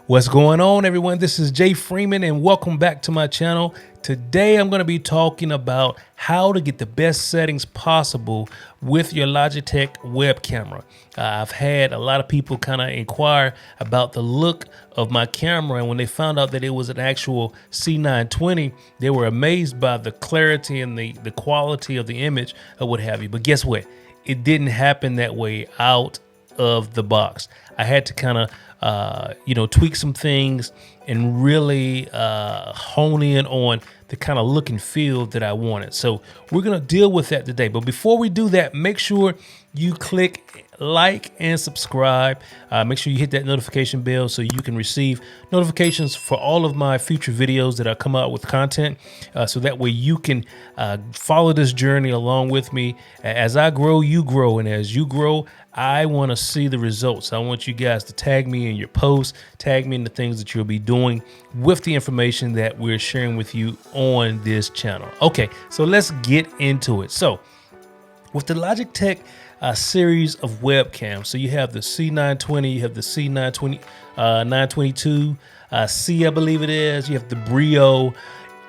What's going on, everyone? This is Jay Freeman and welcome back to my channel. Today I'm going to be talking about how to get the best settings possible with your Logitech web camera. I've had a lot of people kind of inquire about the look of my camera, and when they found out that it was an actual C920, they were amazed by the clarity and the quality of the image or what have you. But guess what? It didn't happen that way out of the box. I had to kind of tweak some things and really hone in on the kind of look and feel that I wanted. So we're going to deal with that today. But before we do that, make sure you click like and subscribe. Make sure you hit that notification bell so you can receive notifications for all of my future videos that I come out with content. So that way you can follow this journey along with me. As I grow, you grow. And as you grow, I want to see the results. I want you guys to tag me in your posts, tag me in the things that you'll be doing with the information that we're sharing with you on this channel. Okay, so let's get into it. So with the Logitech series of webcams, so you have the C920, you have the C920, 922, C, I believe it is, you have the Brio.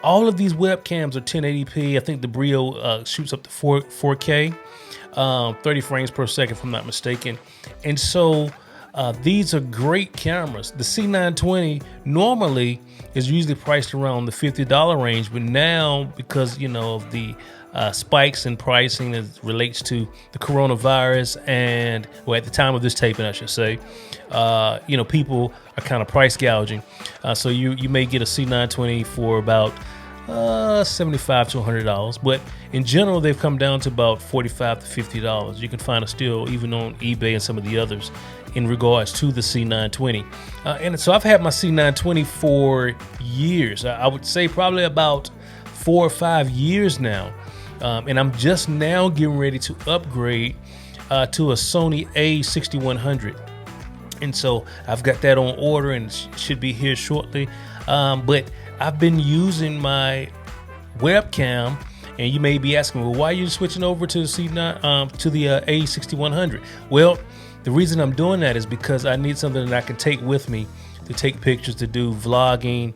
All of these webcams are 1080p. I think the Brio shoots up to 4K. 30 frames per second, if I'm not mistaken. And so these are great cameras. The C920 normally is usually priced around the $50 range, but now because of the spikes in pricing as relates to the coronavirus and, well, at the time of this taping, I should say, people are kind of price gouging. So you may get a C920 for about $75 to $100, but in general they've come down to about $45 to $50. You can find a still even on eBay and some of the others in regards to the C920. And so I've had my C920 for years. I would say probably about 4 or 5 years now, and I'm just now getting ready to upgrade to a Sony A6100. And so I've got that on order and should be here shortly. But I've been using my webcam, and you may be asking, well, why are you switching over to the C9 to the A6100? Well, the reason I'm doing that is because I need something that I can take with me to take pictures, to do vlogging,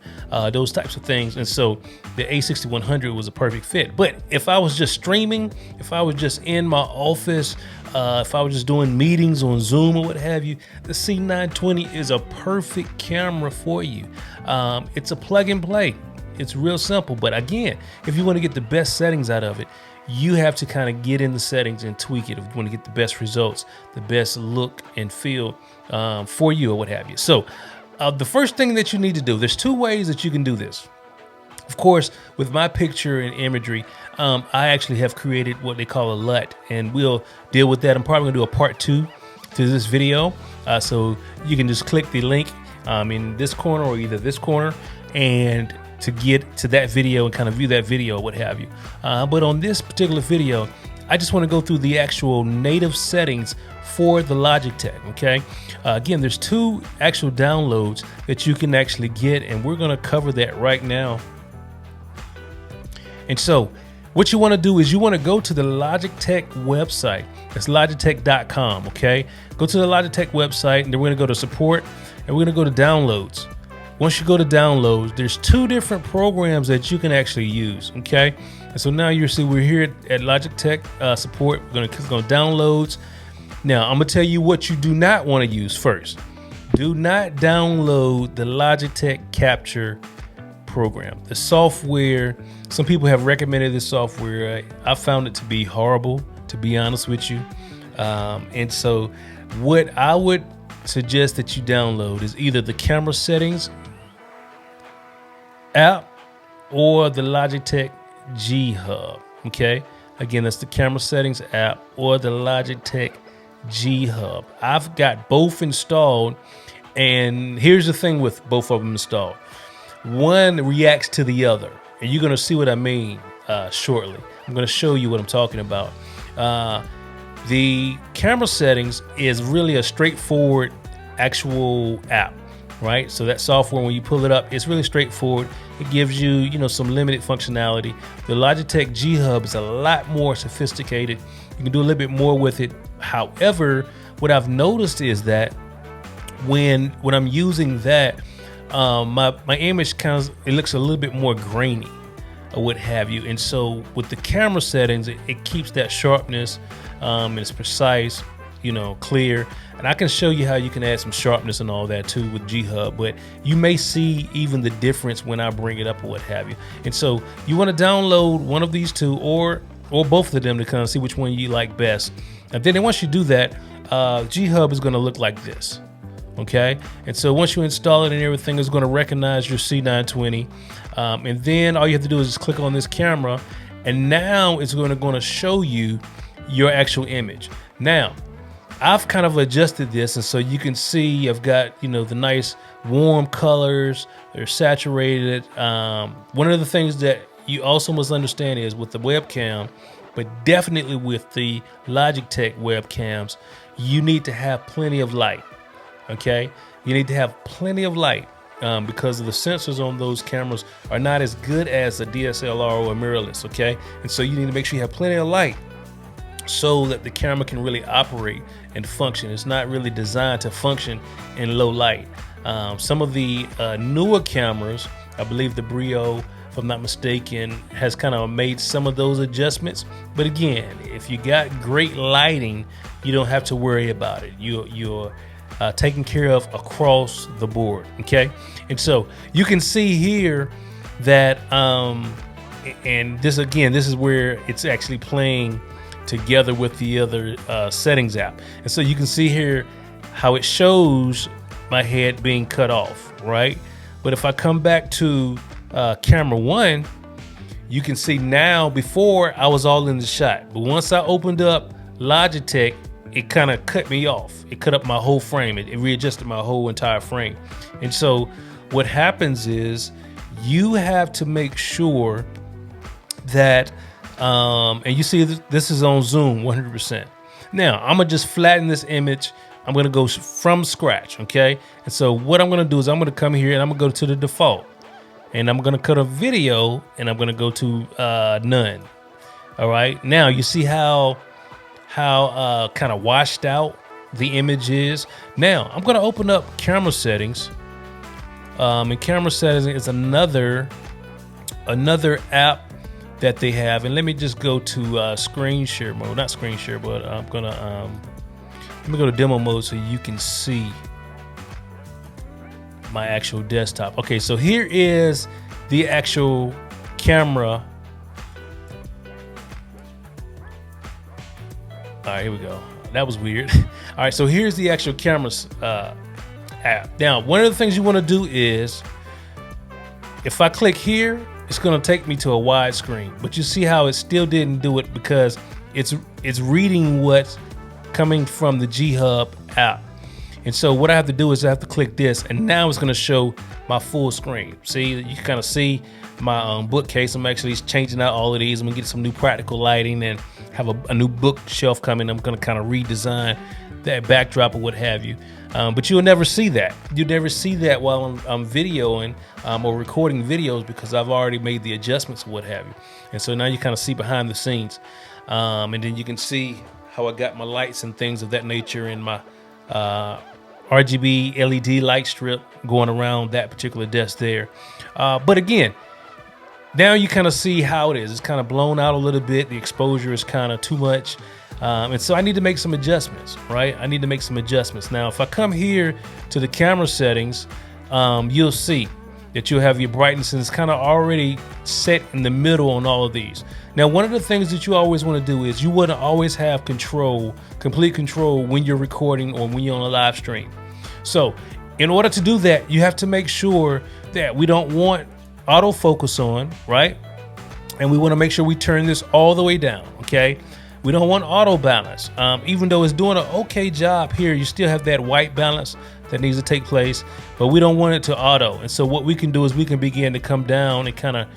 those types of things. And so the A6100 was a perfect fit. But if I was just streaming, if I was just in my office, if I was just doing meetings on Zoom or what have you, the C920 is a perfect camera for you. It's a plug and play. It's real simple. But again, if you want to get the best settings out of it, you have to kind of get in the settings and tweak it if you want to get the best results, the best look and feel for you or what have you. So the first thing that you need to do, there's 2 ways that you can do this. Of course, with my picture and imagery, I actually have created what they call a LUT, and we'll deal with that. I'm probably gonna do a part 2 to this video. So you can just click the link in this corner or either this corner and to get to that video and kind of view that video or what have you. But on this particular video, I just want to go through the actual native settings for the Logitech, okay? Again, there's 2 actual downloads that you can actually get, and we're gonna cover that right now. And so what you want to do is you want to go to the Logitech website. That's logitech.com, okay? Go to the Logitech website, and then we're going to go to support, and we're going to go to downloads. Once you go to downloads, there's 2 different programs that you can actually use, okay? And so now you see we're here at Logitech support. We're going to click on downloads. Now, I'm going to tell you what you do not want to use first. Do not download the Logitech Capture program. The software, some people have recommended this software. I found it to be horrible, to be honest with you. And so what I would suggest that you download is either the camera settings app or the Logitech G Hub, okay? Again, that's the camera settings app or the Logitech G Hub. I've got both installed, and here's the thing with both of them installed. One reacts to the other, and you're going to see what I mean shortly. I'm going to show you what I'm talking about. The camera settings is really a straightforward actual app, right? So that software, when you pull it up, it's really straightforward. It gives you, some limited functionality. The Logitech G Hub is a lot more sophisticated. You can do a little bit more with it. However, what I've noticed is that when I'm using that, my image it looks a little bit more grainy or what have you. And so with the camera settings, it keeps that sharpness, and it's precise, clear. And I can show you how you can add some sharpness and all that too with G-Hub, but you may see even the difference when I bring it up or what have you. And so you want to download one of these two or both of them to kind of see which one you like best. And then once you do that, G-Hub is going to look like this. Okay, and so once you install it and everything, it's going to recognize your C920, and then all you have to do is just click on this camera, and now it's going to show you your actual image. Now, I've kind of adjusted this, and so you can see I've got the nice warm colors. They're saturated. One of the things that you also must understand is with the webcam, but definitely with the Logitech webcams, you need to have plenty of light. Okay, you need to have plenty of light because the sensors on those cameras are not as good as a DSLR or a mirrorless. Okay, and so you need to make sure you have plenty of light so that the camera can really operate and function. It's not really designed to function in low light. Some of the newer cameras, I believe the Brio, if I'm not mistaken, has kind of made some of those adjustments. But again, if you got great lighting, you don't have to worry about it. You're taken care of across the board. Okay, and so you can see here that and this is where it's actually playing together with the other settings app. And so you can see here how it shows my head being cut off, right? But if I come back to camera one, you can see now, before I was all in the shot, but once I opened up Logitech, it kind of cut me off. It cut up my whole frame. It readjusted my whole entire frame. And so what happens is you have to make sure that, and you see this is on zoom 100%. Now I'm gonna just flatten this image. I'm gonna go from scratch, okay? And so what I'm gonna do is I'm gonna come here and I'm gonna go to the default, and I'm gonna cut a video, and I'm gonna go to none. All right, now you see how kind of washed out the image is. Now I'm gonna open up camera settings, and camera settings is another app that they have. And let me just go to screen share mode, not screen share, but I'm gonna let me go to demo mode so you can see my actual desktop. Okay, so here is the actual camera. All right, here we go. That was weird. All right, so here's the actual camera app. Now, one of the things you want to do is, if I click here, it's going to take me to a wide screen. But you see how it still didn't do it because it's reading what's coming from the G-Hub app. And so what I have to do is I have to click this, and now it's going to show my full screen. See, you can kind of see my bookcase. I'm actually changing out all of these. I'm gonna get some new practical lighting and have a new bookshelf coming. I'm gonna kind of redesign that backdrop or what have you. But you'll never see that. You'll never see that while I'm videoing or recording videos, because I've already made the adjustments or what have you. And so now you kind of see behind the scenes. And then you can see how I got my lights and things of that nature in my RGB LED light strip going around that particular desk there. But again, now you kind of see how it is. It's kind of blown out a little bit. The exposure is kind of too much. And so I need to make some adjustments, right? I need to make some adjustments. Now, if I come here to the camera settings, you'll see that you'll have your brightness, and it's kind of already set in the middle on all of these. Now, one of the things that you always want to do is you want to always have control, complete control, when you're recording or when you're on a live stream. So in order to do that, you have to make sure that we don't want autofocus on, right? And we want to make sure we turn this all the way down, okay? We don't want auto balance. Even though it's doing an okay job here, you still have that white balance that needs to take place, but we don't want it to auto. And so what we can do is we can begin to come down and kind of,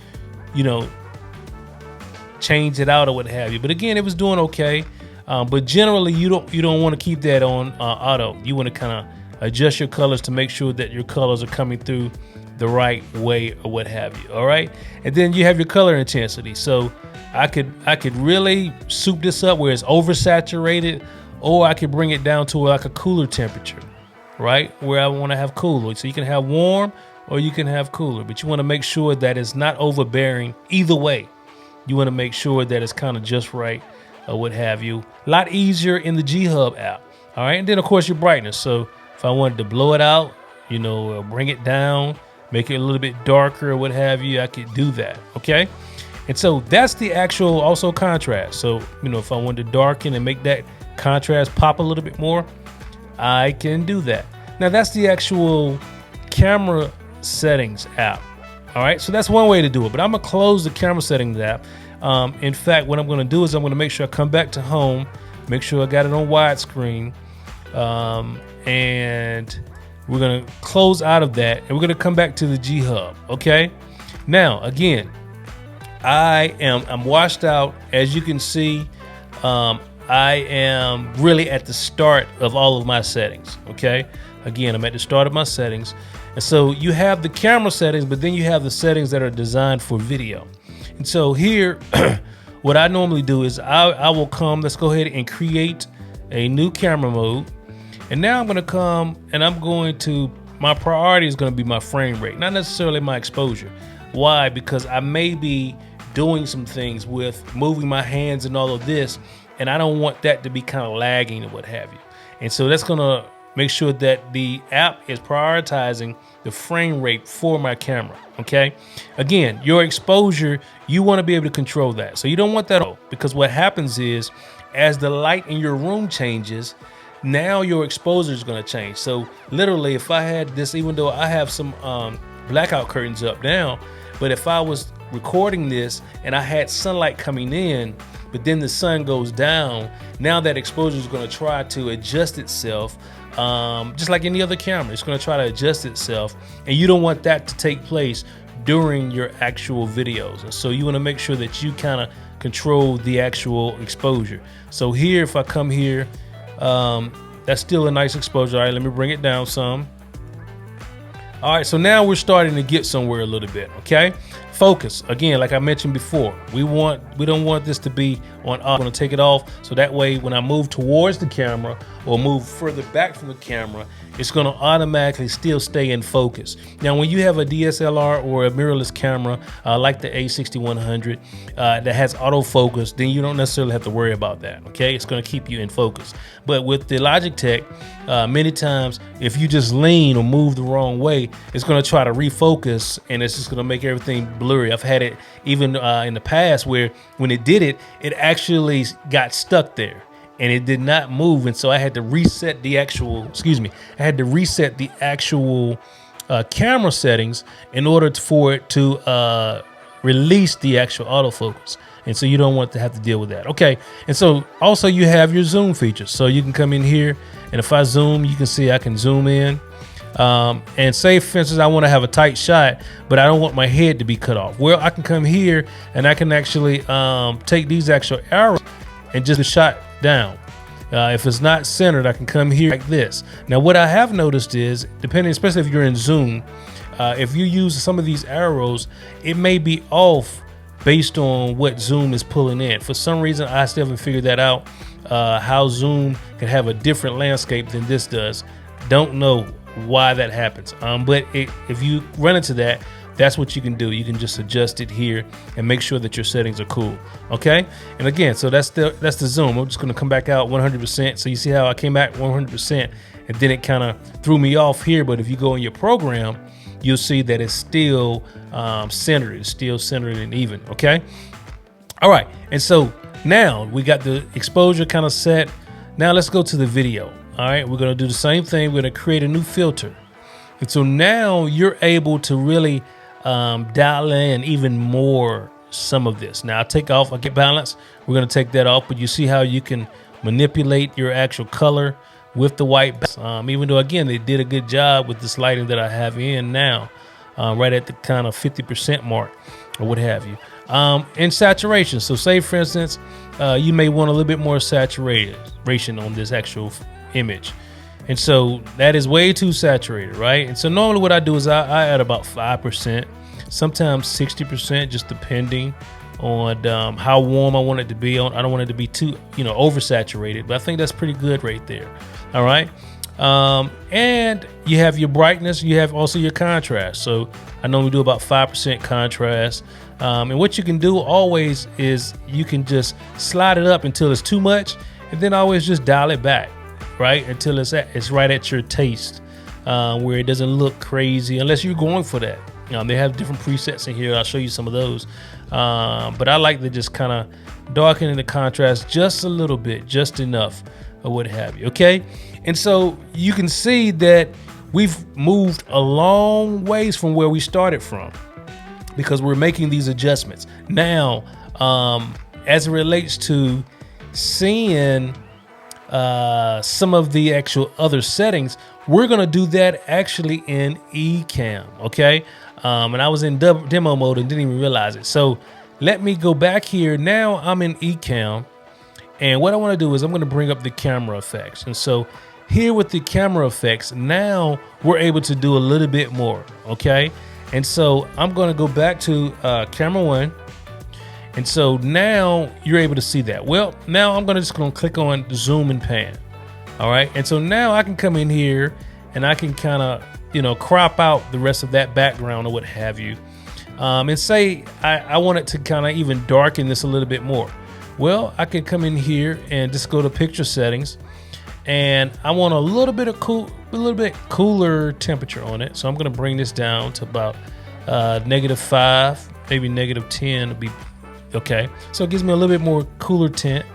change it out or what have you. But again, it was doing okay. But generally, you don't want to keep that on auto. You want to kind of adjust your colors to make sure that your colors are coming through the right way or what have you. All right, and then you have your color intensity. So I could really soup this up where it's oversaturated, or I could bring it down to like a cooler temperature, right where I want to have cooler. So you can have warm or you can have cooler, but you want to make sure that it's not overbearing either way. You want to make sure that it's kind of just right or what have you. A lot easier in the G-Hub app. All right. And then of course your brightness. So if I wanted to blow it out, you know, bring it down, make it a little bit darker or what have you, I could do that. Okay. And so that's the actual also contrast. So, you know, if I wanted to darken and make that contrast pop a little bit more, I can do that. Now that's the actual camera settings app. All right. So that's one way to do it, but I'm going to close the camera settings app. In fact, what I'm going to do is I'm going to make sure I come back to home, make sure I got it on widescreen. And we're going to close out of that and we're going to come back to the G-Hub. Okay. Now, again, I'm washed out. As you can see, I am really at the start of all of my settings. Okay. Again, I'm at the start of my settings. And so you have the camera settings, but then you have the settings that are designed for video. And so here, what I normally do is I will come, let's go ahead and create a new camera mode. And now I'm going to come and I'm going to, my priority is going to be my frame rate, not necessarily my exposure. Why? Because I may be doing some things with moving my hands and all of this, and I don't want that to be kind of lagging or what have you. And so that's going to make sure that the app is prioritizing the frame rate for my camera. Okay. Again, your exposure, you want to be able to control that. So you don't want that, because what happens is as the light in your room changes, now your exposure is going to change. So literally, if I had this, even though I have some blackout curtains up now, but if I was recording this and I had sunlight coming in, but then the sun goes down, now that exposure is going to try to adjust itself, just like any other camera. It's going to try to adjust itself, and you don't want that to take place during your actual videos. And so you want to make sure that you kind of control the actual exposure. So here, if I come here, that's still a nice exposure. All right, let me bring it down some. All right, so now we're starting to get somewhere a little bit. Okay, focus again, like I mentioned before, we don't want this to be on off. I'm going to take it off, so that way when I move towards the camera or move further back from the camera, it's going to automatically still stay in focus. Now, when you have a DSLR or a mirrorless camera like the A6100 that has autofocus, then you don't necessarily have to worry about that. Okay, it's going to keep you in focus. But with the Logitech, many times if you just lean or move the wrong way, it's going to try to refocus, and it's just going to make everything blurry. I've had it even in the past where when it did it, it actually got stuck there and it did not move. And so I had to reset the actual, camera settings in order for it to release the actual autofocus. And so you don't want to have to deal with that. Okay. And so also you have your zoom features. So you can come in here, and if I zoom, you can see I can zoom in. And say, for instance, I want to have a tight shot, but I don't want my head to be cut off. Well, I can come here and I can actually take these actual arrows and just shot down. If it's not centered, I can come here like this. Now, what I have noticed is, depending, especially if you're in zoom, if you use some of these arrows, it may be off based on what zoom is pulling in. For some reason, I still haven't figured that out, how zoom can have a different landscape than this does. Don't know why that happens. But if you run into that, that's what you can do. You can just adjust it here and make sure that your settings are cool. Okay. And again, so that's the zoom. I'm just going to come back out 100%. So you see how I came back 100% and then it kind of threw me off here. But if you go in your program, you'll see that it's still centered. It's still centered and even. Okay. All right. And so now we got the exposure kind of set. Now let's go to the video. All right. We're going to do the same thing. We're going to create a new filter. And so now you're able to really dial in even more some of this. Now I take off, I get balance. We're going to take that off, but you see how you can manipulate your actual color with the white. Even though, again, they did a good job with this lighting that I have in now, right at the kind of 50% mark or what have you. And saturation. So say, for instance, you may want a little bit more saturation on this actual image. And so that is way too saturated, right? And so normally what I do is I add about 5%, sometimes 60%, just depending on how warm I want it to be. I don't want it to be too, oversaturated, but I think that's pretty good right there. All right. And you have your brightness, you have also your contrast. So I normally do about 5% contrast. And what you can do always is you can just slide it up until it's too much, and then always just dial it back, right? Until it's right at your taste, where it doesn't look crazy, unless you're going for that. They have different presets in here. I'll show you some of those. But I like to just kind of darken the contrast just a little bit, just enough, or what have you. Okay. And so you can see that we've moved a long ways from where we started from, because we're making these adjustments. Now, as it relates to seeing some of the actual other settings, we're gonna do that actually in Ecamm, okay? And I was in demo mode and didn't even realize it. So let me go back here. Now I'm in Ecamm, and what I wanna do is I'm gonna bring up the camera effects. And so here with the camera effects, now we're able to do a little bit more, okay? And so I'm gonna go back to camera 1. And so now you're able to see that. Well, now I'm just gonna click on zoom and pan. All right. And so now I can come in here and I can kind of, crop out the rest of that background or what have you. And say I want it to kind of even darken this a little bit more. Well, I can come in here and just go to picture settings, and I want a little bit cooler temperature on it. So I'm going to bring this down to about -5, maybe -10 would be okay. So it gives me a little bit more cooler tint.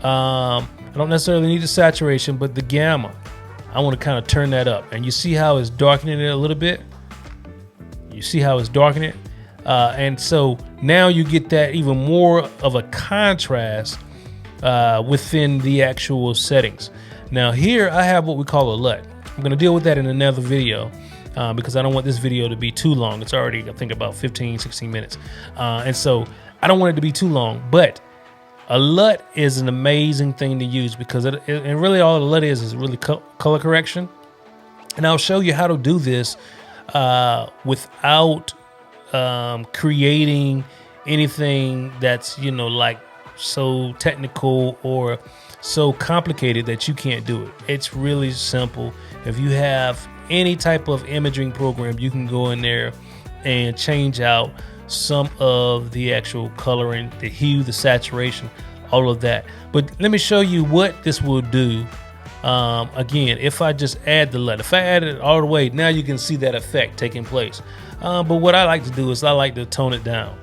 I don't necessarily need the saturation, but the gamma, I want to kind of turn that up. And you see how it's darkening it a little bit? You see how it's darkening it? And so now you get that even more of a contrast within the actual settings. Now here I have what we call a LUT. I'm going to deal with that in another video because I don't want this video to be too long. It's already, I think, about 15-16 minutes. And so I don't want it to be too long, but a LUT is an amazing thing to use because and really all a LUT is really color correction. And I'll show you how to do this without creating anything that's, like so technical or so complicated that you can't do it. It's really simple. If you have any type of imaging program, you can go in there and change out some of the actual coloring, the hue, the saturation, all of that. But let me show you what this will do. Again, if I just add the LUT, if I add it all the way, now you can see that effect taking place. But what I like to do is I like to tone it down.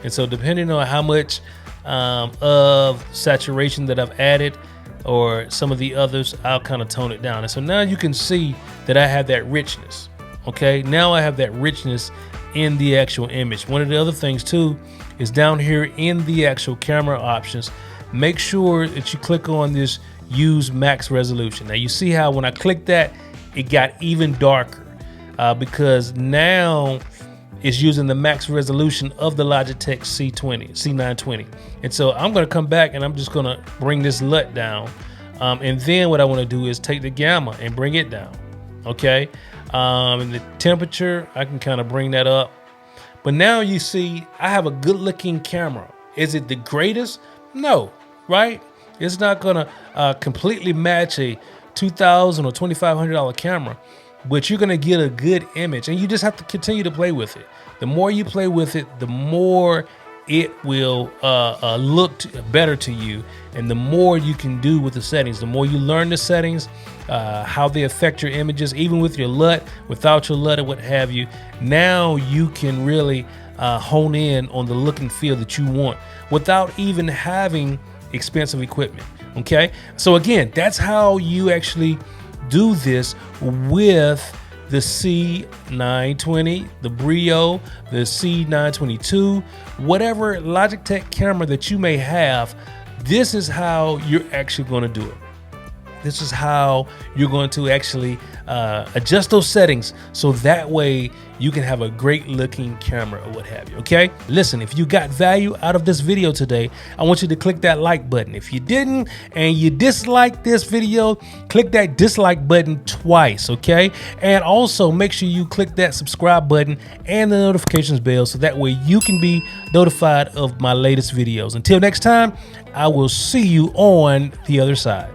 And so depending on how much of saturation that I've added or some of the others, I'll kind of tone it down. And so now you can see that I have that richness. Okay, now I have that richness in the actual image. One of the other things too is down here in the actual camera options, make sure that you click on this use max resolution. Now you see how when I click that, it got even darker because now it's using the max resolution of the Logitech C920. And so I'm going to come back and I'm just going to bring this LUT down. And then what I want to do is take the gamma and bring it down. Okay. And the temperature, I can kind of bring that up. But now you see I have a good looking camera. Is it the greatest? No, right? It's not going to completely match a $2,000 or $2,500 camera, but you're going to get a good image, and you just have to continue to play with it. The more you play with it, the more it will look better to you, and the more you can do with the settings. The more you learn the settings, how they affect your images, even with your LUT, without your LUT, or what have you. Now you can really hone in on the look and feel that you want without even having expensive equipment. Okay, so again, that's how you actually do this with the C920, the Brio, the C922, whatever Logitech camera that you may have. This is how you're actually going to do it. This is how you're going to actually adjust those settings so that way you can have a great looking camera or what have you. Okay, listen, if you got value out of this video today, I want you to click that like button. If you didn't and you disliked this video, click that dislike button twice. Okay, and also make sure you click that subscribe button and the notifications bell so that way you can be notified of my latest videos. Until next time, I will see you on the other side.